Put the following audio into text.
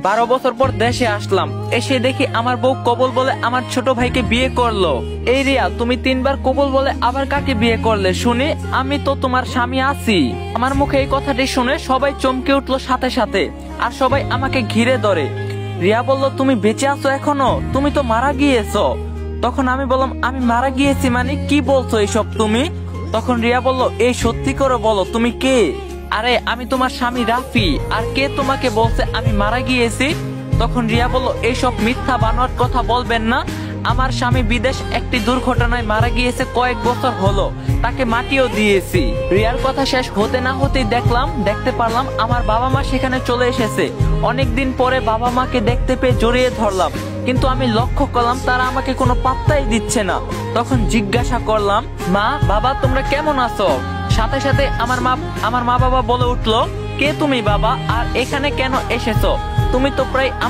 12 বছর পর দেশে আসলাম, এসে দেখি আমার বউ কবুল বলে আমার ছোট ভাইকে বিয়ে করলো। এই রিয়া, তুমি 3বার কবুল বলে আবার কাকে বিয়ে করলে শুনি? আমি তো তোমার স্বামী আছি। আমার মুখে এই কথাটি শুনে সবাই চমকে উঠলো সাথে সাথে, আর সবাই আমাকে ঘিরে ধরে। রিয়া বলল, তুমি বেঁচে আছো এখনো? তুমি তো মারা গিয়েছো। তখন আমি বললাম, আমি মারা গিয়েছি মানে? কি বলছো এইসব তুমি? তখন রিয়া বলল, এই সত্যি করে বলো তুমি কে? আরে আমি তোমার স্বামী রাফি। আর কে তোমাকে বলছে আমি মারা গিয়েছি? তখন রিয়া বলল, এইসব মিথ্যা বানোয়ার কথা বলবেন না। আমার স্বামী বিদেশ একটি দুর্ঘটনায় মারা গিয়েছে, কয়েক বছর হলো, তাকে মাটিও দিয়েছি। রিয়ার কথা শেষ হতে না হতেই দেখতে পারলাম আমার বাবা মা সেখানে চলে এসেছে। অনেকদিন পরে বাবা মাকে দেখতে পেয়ে জড়িয়ে ধরলাম, কিন্তু আমি লক্ষ্য করলাম তারা আমাকে কোনো পাত্তাই দিচ্ছে না। তখন জিজ্ঞাসা করলাম, মা বাবা তোমরা কেমন আছো? সাথে সাথে আমার মা বাবা বলে উঠলো, কে তুমি বাবা, আর এখানে কেন এসেছো? তুমি তো প্রায়